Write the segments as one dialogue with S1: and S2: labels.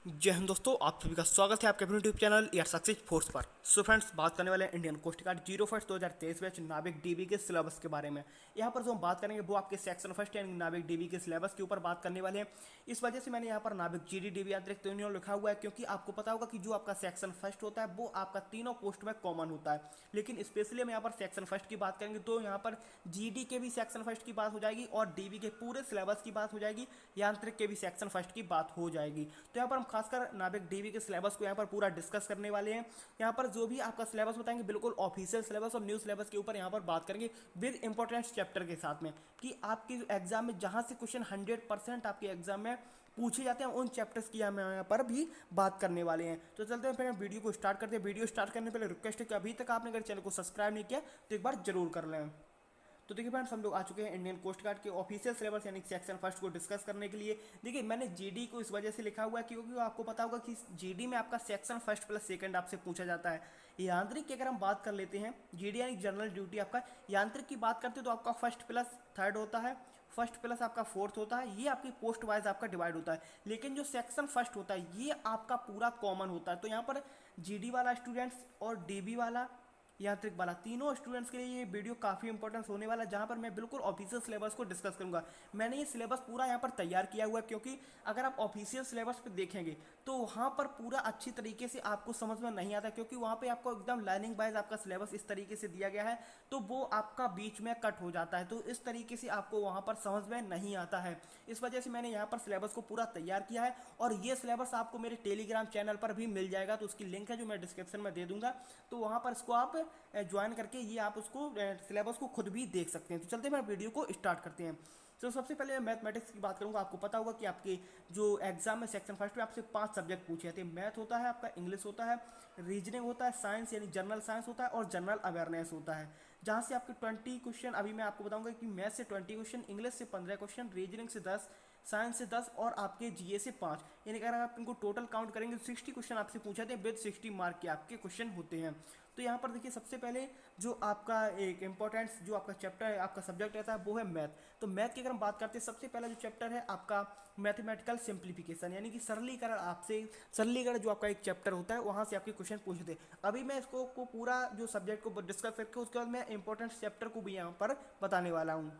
S1: जय हिंद दोस्तों, आप सभी का स्वागत है आपके अपने YouTube channel Air Success Force पर। सो फ्रेंड्स, बात करने वाले हैं Indian Coast Guard zero first 2023 batch नाविक डीबी के सिलेबस के बारे में। यहाँ पर जो हम बात करेंगे वो आपके सेक्शन फर्स्ट यानी नाविक डीबी के सिलेबस के ऊपर बात करने वाले हैं। इस वजह से मैंने यहाँ पर नाविक जीडी डीबी अतिरिक्त तीनों लिखा हुआ है, क्योंकि आपको पता होगा कि जो आपका सेक्शन फर्स्ट होता है वो आपका तीनों पोस्ट में कॉमन होता है। लेकिन स्पेशली हम यहाँ पर सेक्शन फर्स्ट की बात करेंगे तो यहाँ पर जीडी के भी सेक्शन फर्स्ट की बात हो जाएगी और डीबी के पूरे सिलेबस की बात हो जाएगी, यांत्रिक के भी सेक्शन फर्स्ट की बात हो जाएगी। तो यहाँ पर हम खासकर नाविक डीबी के सिलेबस को यहाँ पर पूरा डिस्कस करने वाले हैं। यहाँ पर जो भी आपका सिलेबस बताएंगे बिल्कुल ऑफिशियल सिलेबस और न्यू सिलेबस के ऊपर यहाँ पर बात करेंगे विद इंपॉर्टेंट चैप्टर के साथ में, कि आपके एग्जाम में जहाँ से क्वेश्चन 100% आपके एग्जाम में पूछे जाते हैं उन चैप्टर्स की हम यहाँ पर भी बात करने वाले हैं। तो चलते हैं फिर हम वीडियो को स्टार्ट करते हैं। वीडियो स्टार्ट करने पहले रिक्वेस्ट है कि अभी तक आपने अगर चैनल को सब्सक्राइब नहीं किया तो एक बार जरूर कर लें। तो देखिए फ्रेंड्स, हम लोग आ चुके हैं इंडियन कोस्ट गार्ड के ऑफिशियल सिलेबस यानी सेक्शन फर्स्ट को डिस्कस करने के लिए। देखिए, मैंने जीडी को इस वजह से लिखा हुआ है क्योंकि आपको पता होगा कि जीडी में आपका सेक्शन फर्स्ट प्लस सेकंड आपसे पूछा जाता है। यांत्रिक की अगर हम बात कर लेते हैं, जीडी यानी जनरल ड्यूटी आपका, यांत्रिक की बात करते हैं तो आपका फर्स्ट प्लस थर्ड होता है, फर्स्ट प्लस आपका फोर्थ होता है। ये आपकी पोस्ट वाइज आपका डिवाइड होता है। लेकिन जो सेक्शन फर्स्ट होता है ये आपका पूरा कॉमन होता है। तो यहाँ पर जीडी वाला स्टूडेंट्स और डीबी वाला, यांत्रिक वाला, तीनों स्टूडेंट्स के लिए ये वीडियो काफ़ी इंपॉर्टेंट होने वाला है, जहाँ पर मैं बिल्कुल ऑफिशियल सिलेबस को डिस्कस करूंगा। मैंने ये सिलेबस पूरा यहाँ पर तैयार किया हुआ है, क्योंकि अगर आप ऑफिशियल सिलेबस पे देखेंगे तो वहाँ पर पूरा अच्छी तरीके से आपको समझ में नहीं आता, क्योंकि वहाँ पे आपको एकदम लाइनिंग वाइज आपका सिलेबस इस तरीके से दिया गया है तो वो आपका बीच में कट हो जाता है। तो इस तरीके से आपको वहाँ पर समझ में नहीं आता है। इस वजह से मैंने यहाँ पर सिलेबस को पूरा तैयार किया है और ये सिलेबस आपको मेरे टेलीग्राम चैनल पर भी मिल जाएगा। तो उसकी लिंक है जो मैं डिस्क्रिप्शन में दे दूंगा, तो वहाँ पर इसको आप ज्वाइन करके ये आप उसको सिलेबस को खुद भी देख सकते हैं। तो चलते हैं वीडियो को स्टार्ट करते हैं। तो सबसे पहले मैं मैथमेटिक्स की बात करूंगा। आपको पता होगा कि आपके जो एग्जाम में सेक्शन फर्स्ट में आपसे 5 सब्जेक्ट पूछे जाते हैं। मैथ होता है आपका, इंग्लिश होता है, रीजनिंग होता है, साइंस यानी जनरल साइंस होता है और जनरल अवेयरनेस होता है। जहाँ से आपके 20 क्वेश्चन, अभी मैं आपको बताऊंगा कि मैथ से 20 क्वेश्चन, इंग्लिश से 15 क्वेश्चन, रीजनिंग से 10, साइंस से 10 और आपके जीए से 5, यानी अगर आप इनको टोटल काउंट करेंगे तो 60 क्वेश्चन आपसे पूछे थे विद 60 मार्क के आपके क्वेश्चन होते हैं। तो यहाँ पर देखिए, सबसे पहले जो आपका एक इंपॉर्टेंट जो आपका चैप्टर है, आपका सब्जेक्ट रहता है वो है मैथ। तो मैथ की अगर हम बात करते हैं, सबसे पहला जो चैप्टर है आपका मैथमेटिकल सिंप्लीफिकेशन, यानी कि सरलीकरण। आपसे सरलीकरण जो आपका एक चैप्टर होता है वहाँ से आपके क्वेश्चन पूछते थे। अभी मैं इसको को पूरा जो सब्जेक्ट को डिस्कस करके उसके बाद मैं इंपॉर्टेंट चैप्टर को भी यहाँ पर बताने वाला हूँ।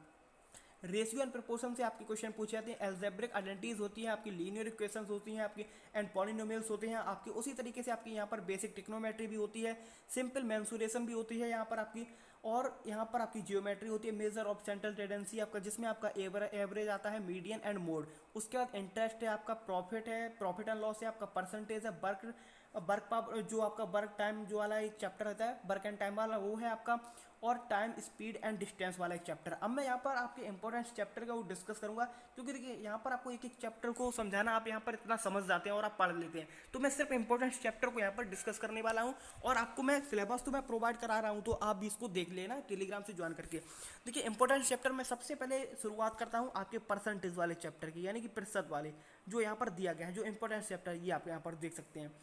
S1: रेशियो एंड प्रपोर्शन से आपके क्वेश्चन पूछे जाते हैं। एल्जेब्रिक आइडेंटिटीज होती हैं आपकी, लीनियर इक्वेशंस होती हैं आपकी, एंड पॉलिनोमियल्स होते हैं आपके। उसी तरीके से आपकी यहाँ पर बेसिक ट्रिग्नोमेट्री भी होती है, सिंपल मेंसुरेशन भी होती है यहाँ पर आपकी, और यहाँ पर आपकी जियोमेट्री होती है, मेजर ऑफ सेंट्रल टेंडेंसी आपका, जिसमें आपका एवरेज आता है, मीडियन एंड मोड। उसके बाद इंटरेस्ट है आपका, प्रॉफिट है, प्रॉफिट एंड लॉस है आपका, परसेंटेज है, वर्क वर्क पावर जो आपका वर्क टाइम जो वाला एक चैप्टर रहता है, वर्क एंड टाइम वाला, वो है आपका, और टाइम स्पीड एंड डिस्टेंस वाला एक चैप्टर। अब मैं यहाँ पर आपके इंपॉर्टेंट चैप्टर का वो डिस्कस करूंगा, क्योंकि देखिए यहाँ पर आपको एक एक चैप्टर को समझाना, आप यहाँ पर इतना समझ जाते हैं और आप पढ़ लेते हैं। तो मैं सिर्फ इंपॉर्टेंट चैप्टर को यहाँ पर डिस्कस करने वाला हूँ और आपको मैं सिलेबस तो मैं प्रोवाइड करा रहा हूँ, तो आप भी इसको देख लेना टेलीग्राम से ज्वाइन करके। देखिए, इंपॉर्टेंट चैप्टर में सबसे पहले शुरुआत करता हूँ आपके परसेंटेज वाले चैप्टर की, यानी कि प्रतिशत वाले, जो यहाँ पर दिया गया है, जो इंपॉर्टेंट चैप्टर ये आप यहाँ पर देख सकते हैं।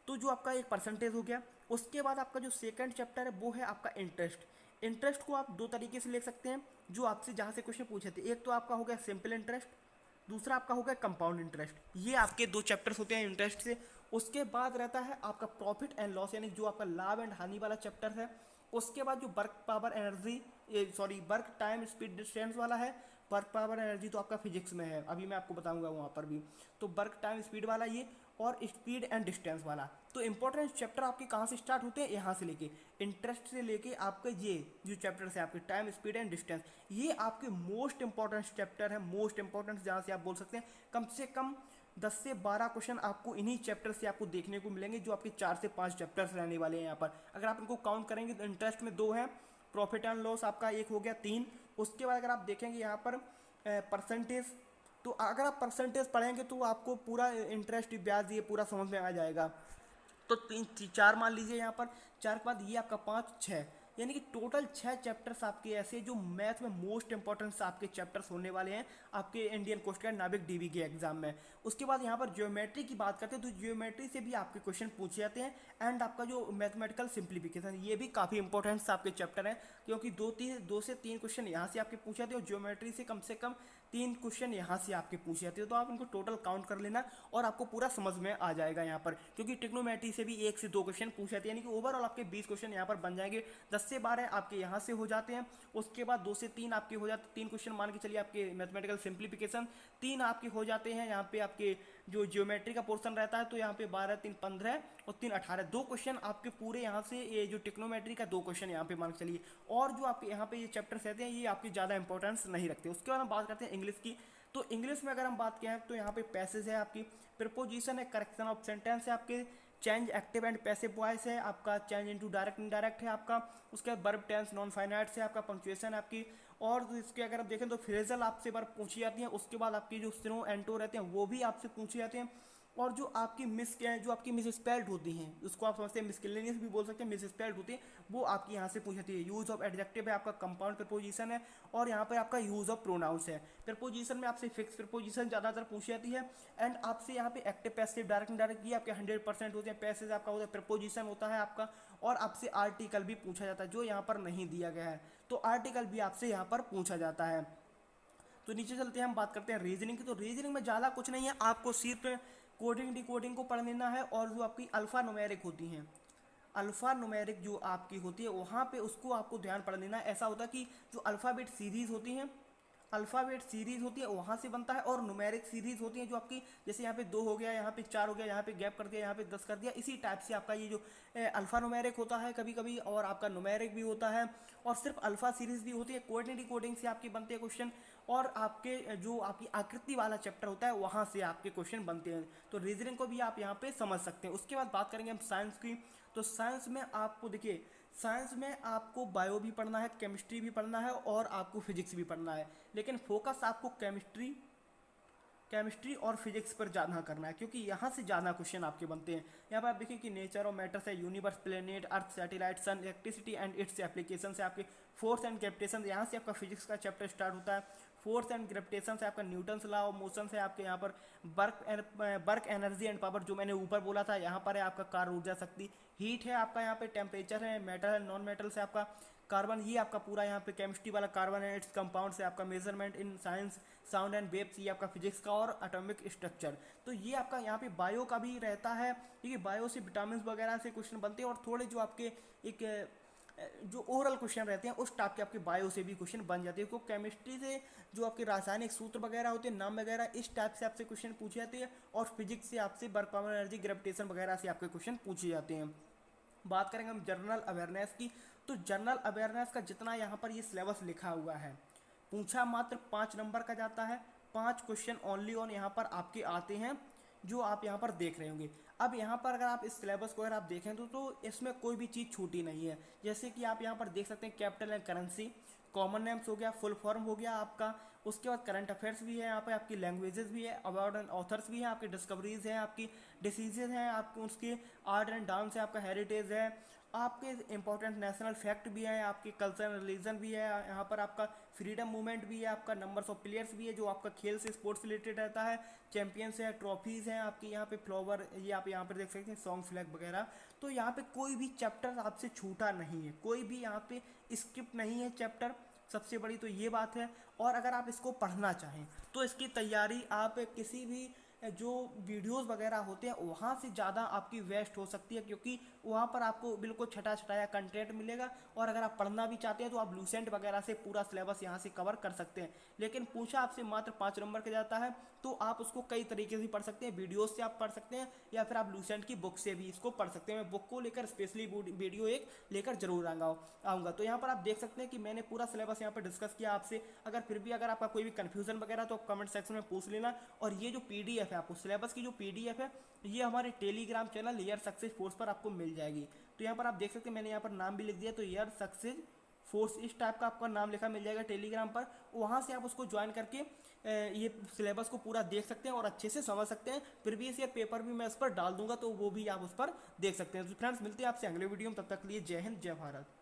S1: तो जो आपका एक परसेंटेज हो गया, उसके बाद आपका जो सेकंड चैप्टर है वो है आपका इंटरेस्ट। इंटरेस्ट को आप दो तरीके से ले सकते हैं, जो आपसे जहाँ से क्वेश्चन पूछे थे। एक तो आपका हो गया सिंपल इंटरेस्ट, दूसरा आपका हो गया कंपाउंड इंटरेस्ट। ये आपके दो चैप्टर्स होते हैं इंटरेस्ट से। उसके बाद रहता है आपका प्रॉफिट एंड लॉस, यानी जो आपका लाभ एंड हानि वाला चैप्टर है। उसके बाद जो work power energy, sorry work time speed distance वाला है। वर्क पावर एनर्जी तो आपका फिजिक्स में है, अभी मैं आपको बताऊंगा वहाँ पर भी। तो वर्क टाइम स्पीड वाला ये, और स्पीड एंड डिस्टेंस वाला। तो इंपॉर्टेंट चैप्टर आपके कहाँ से स्टार्ट होते हैं, यहाँ से लेके इंटरेस्ट से लेके आपके ये जो चैप्टर्स है आपके टाइम स्पीड एंड डिस्टेंस, ये आपके मोस्ट इंपॉर्टेंट चैप्टर है। मोस्ट इंपॉर्टेंट जहाँ से आप बोल सकते हैं कम से कम 10 से 12 क्वेश्चन आपको इन्हीं चैप्टर से आपको देखने को मिलेंगे, जो आपके 4 से 5 चैप्टर्स रहने वाले हैं यहाँ पर। अगर आप इनको काउंट करेंगे तो इंटरेस्ट में 2 हैं, प्रॉफिट एंड लॉस आपका एक हो गया 3। उसके बाद अगर आप देखेंगे यहाँ पर परसेंटेज, तो अगर आप परसेंटेज पढ़ेंगे तो आपको पूरा इंटरेस्ट ब्याज ये पूरा समझ में आ जाएगा। तो 4 मान लीजिए यहाँ पर, 4 के बाद ये आपका 5 6, यानी कि टोटल 6 चैप्टर्स आपके ऐसे जो मैथ में मोस्ट इंपॉर्टेंस आपके चैप्टर्स होने वाले हैं आपके इंडियन कोस्ट गार्ड नाविक डीबी के एग्जाम में। उसके बाद यहाँ पर ज्योमेट्री की बात करते हैं, तो ज्योमेट्री से भी आपके क्वेश्चन पूछे जाते हैं। एंड आपका जो मैथमेटिकल सिंप्लीफिकेशन, ये भी काफ़ी इंपॉर्टेंट आपके चैप्टर हैं, क्योंकि 2 से 3 क्वेश्चन यहाँ से आपके पूछे जाते हैं और ज्योमेट्री से कम 3 क्वेश्चन यहाँ से आपके पूछे जाते हैं, तो आप इनको टोटल काउंट कर लेना और आपको पूरा समझ में आ जाएगा यहाँ पर, क्योंकि ट्रिग्नोमेट्री से भी 1 से 2 क्वेश्चन पूछे जाते हैं, यानी कि ओवरऑल आपके 20 क्वेश्चन यहाँ पर बन जाएंगे। 10 से 12 आपके यहाँ से हो जाते हैं, उसके बाद 2 से 3 आपके हो जाते हैं, 3 क्वेश्चन मान के चलिए आपके मैथमेटिकल सिंप्लीफिकेशन 3 आपके हो जाते हैं। यहाँ पे आपके जो जियोमेट्री का पोर्शन रहता है, तो यहाँ पे 12 3 15 और 3 18 2 क्वेश्चन आपके पूरे यहाँ से, ये जो ट्रिग्नोमेट्री का 2 क्वेश्चन यहाँ पे मान के चलिए। और जो आपके यहाँ पे ये चैप्टर्स रहते हैं, ये आपकी ज़्यादा इंपॉर्टेंस नहीं रखते। उसके बाद हम बात करते हैं इंग्लिश की। तो इंग्लिश में अगर हम बात करें तो यहाँ पे पैसेज है, आपकी प्रिपोजिशन है, करेक्शन ऑफ सेंटेंस है, आपके change active and passive voice है, आपका चेंज इनटू डायरेक्ट इनडायरेक्ट है आपका, उसके बाद वर्ब टेंस नॉन फाइनाइट्स है आपका, पंक्चुएशन है आपकी। और इसके अगर आप देखें तो फ्रेजल आपसे बार पूछी जाती हैं। उसके बाद आपकी जो स्नो एंटो रहते हैं वो भी आपसे पूछे जाते हैं। और जो आपकी जो आपकी मिस स्पेल्ड होती हैं, उसको आप समझते हैं मिसकिलेनियस भी बोल सकते हैं, मिस स्पेल्ड होती है, वो आपकी यहाँ से पूछी जाती है। यूज ऑफ एडजेक्टिव है आपका, कंपाउंड प्रपोजिशन है, और यहाँ पर आपका यूज ऑफ प्रोनाउंस है। प्रपोजिशन में आपसे फिक्स प्रपोजिशन ज़्यादातर पूछी जाती है, एंड आपसे यहाँ पे एक्टिव पैसिव डायरेक्ट इनडायरेक्ट ये आपके 100% होते हैं। पैसेज आपका होता है, प्रपोजिशन होता है आपका, और आपसे आर्टिकल भी पूछा जाता है जो यहाँ पर नहीं दिया गया है, तो आर्टिकल भी आपसे यहाँ पर पूछा जाता है। तो नीचे चलते हैं, हम बात करते हैं रीजनिंग की। तो रीजनिंग में ज़्यादा कुछ नहीं है, आपको सिर्फ कोडिंग डिकोडिंग को पढ़ लेना है, और जो आपकी अल्फ़ा न्यूमेरिक होती हैं, अल्फ़ा न्यूमेरिक जो आपकी होती है वहाँ पे उसको आपको ध्यान पढ़ लेना है। ऐसा होता है कि जो अल्फ़ाबेट सीरीज़ होती हैं, अल्फ़ाबेट सीरीज़ होती है वहाँ से बनता है, और न्यूमेरिक सीरीज़ होती है जो आपकी, जैसे यहाँ पे 2 हो गया, यहाँ पे 4 हो गया, यहाँ पे गैप कर दिया, यहाँ पे 10 कर दिया, इसी टाइप से आपका ये जो अल्फ़ा न्यूमेरिक होता है कभी कभी, और आपका न्यूमेरिक भी होता है, और सिर्फ अल्फ़ा सीरीज़ भी होती है। कोडिंग डिकोडिंग से आपके बनते हैं क्वेश्चन, और आपके जो आपकी आकृति वाला चैप्टर होता है वहाँ से आपके क्वेश्चन बनते हैं। तो रीजनिंग को भी आप यहाँ पे समझ सकते हैं। उसके बाद बात करेंगे हम साइंस की। तो साइंस में आपको देखिए, साइंस में आपको बायो भी पढ़ना है, केमिस्ट्री भी पढ़ना है, और आपको फिजिक्स भी पढ़ना है, लेकिन फोकस आपको केमिस्ट्री और फिजिक्स पर ज़्यादा करना है, क्योंकि यहाँ से ज़्यादा क्वेश्चन आपके बनते हैं। यहाँ पर आप देखिए कि नेचर ऑफ मैटर्स है, universe, planet, earth, satellite, sun, electricity and its application से आपके फोर्स एंड ग्रेविटेशन, यहाँ से आपका फिजिक्स का चैप्टर स्टार्ट होता है। फोर्स एंड ग्रेविटेशन से आपका न्यूटन्स लॉ ऑफ मोशन से आपके यहाँ पर वर्क एनर्जी एंड पावर, जो मैंने ऊपर बोला था, यहाँ पर है आपका कार्य ऊर्जा शक्ति। हीट है आपका, यहाँ पे टेम्परेचर है, मेटल है, नॉन मेटल से आपका कार्बन, ये आपका पूरा यहाँ पे केमिस्ट्री वाला कार्बन है, इट्स कंपाउंड से आपका measurement in science, sound and waves, ये आपका फिजिक्स का, और एटॉमिक स्ट्रक्चर। तो ये आपका यहाँ पे बायो का भी रहता है, क्योंकि बायो से विटामिन वगैरह से क्वेश्चन बनते हैं, और थोड़े जो आपके एक जो ओरल क्वेश्चन रहते हैं उस टाइप के आपके बायो से भी क्वेश्चन बन जाते हैं। क्योंकि केमिस्ट्री से जो आपके रासायनिक सूत्र वगैरह होते हैं, नाम वगैरह, इस टाइप से आपसे क्वेश्चन पूछे जाते हैं, और फिजिक्स से आपसे वर्क पावर एनर्जी ग्रेविटेशन वगैरह से आपके क्वेश्चन पूछे जाते हैं। बात करेंगे हम जनरल अवेयरनेस की। तो जनरल अवेयरनेस का जितना यहाँ पर ये सिलेबस लिखा हुआ है, पूछा मात्र 5 नंबर का जाता है। 5 क्वेश्चन ओनली ऑन यहाँ पर आपके आते हैं, जो आप यहाँ पर देख रहे होंगे। अब यहाँ पर अगर आप इस सिलेबस को अगर आप देखें तो इसमें कोई भी चीज़ छूटी नहीं है। जैसे कि आप यहाँ पर देख सकते हैं, capital and currency, common names हो गया, फुल फॉर्म हो गया आपका, उसके बाद करंट अफेयर्स भी है, यहाँ पे आपकी लैंग्वेजेस भी है, अवार्ड एंड ऑथर्स भी हैं, आपकी डिस्कवरीज हैं, आपकी डिसीजेज हैं, आपके उसके आर्ट एंड डांस है, आपका हेरिटेज है, आपके इंपॉर्टेंट नेशनल फैक्ट भी है, आपके कल्चर एंड रिलीजन भी है, यहाँ पर आपका फ्रीडम मूवमेंट भी है, आपका नंबर्स ऑफ प्लेयर्स भी है जो आपका खेल से स्पोर्ट्स रिलेटेड रहता है, चैंपियंस है, ट्रॉफीज़ हैं आपकी, यहाँ पे फ्लावर, ये आप यहाँ पर देख सकते हैं, सॉन्ग फ्लैग वगैरह। तो यहाँ पे कोई भी चैप्टर आपसे छूटा नहीं है, कोई भी यहाँ पे स्किप नहीं है चैप्टर, सबसे बड़ी तो ये बात है। और अगर आप इसको पढ़ना चाहें तो इसकी तैयारी आप किसी भी जो वीडियोस वगैरह होते हैं वहाँ से ज़्यादा आपकी वेस्ट हो सकती है, क्योंकि वहाँ पर आपको बिल्कुल छटा छटाया कंटेंट मिलेगा। और अगर आप पढ़ना भी चाहते हैं तो आप लूसेंट वगैरह से पूरा सिलेबस यहाँ से कवर कर सकते हैं। लेकिन पूछा आपसे मात्र 5 नंबर का जाता है, तो आप उसको कई तरीके से पढ़ सकते हैं। वीडियोस से आप पढ़ सकते हैं, या फिर आप लूसेंट की बुक से भी इसको पढ़ सकते हैं। मैं बुक को लेकर स्पेशली वीडियो एक लेकर जरूर आऊँगा। तो यहाँ पर आप देख सकते हैं कि मैंने पूरा सिलेबस यहाँ पर डिस्कस किया आपसे। अगर फिर भी अगर आपका कोई भी कन्फ्यूजन वगैरह तो कमेंट सेक्शन में पूछ लेना। और ये जो PDF है, आपको सिलेबस की जो PDF है, ये हमारे Telegram channel year success Force पर आपको मिल जाएगी। तो यहाँ पर आप देख सकते हैं, मैंने यहाँ पर नाम भी लिख दिया, तो ईयर सक्सेस फोर्स इस टाइप का आपका नाम लिखा मिल जाएगा टेलीग्राम पर। वहाँ से आप उसको ज्वाइन करके ये सिलेबस को पूरा देख सकते हैं और अच्छे से समझ सकते हैं। प्रीवियस ईयर पेपर भी मैं उस पर डाल दूंगा, तो वो भी आप उस पर देख सकते हैं। तो फ्रेंड्स, मिलते हैं आपसे अगले वीडियो में, तब तक लिए जय हिंद, जय भारत।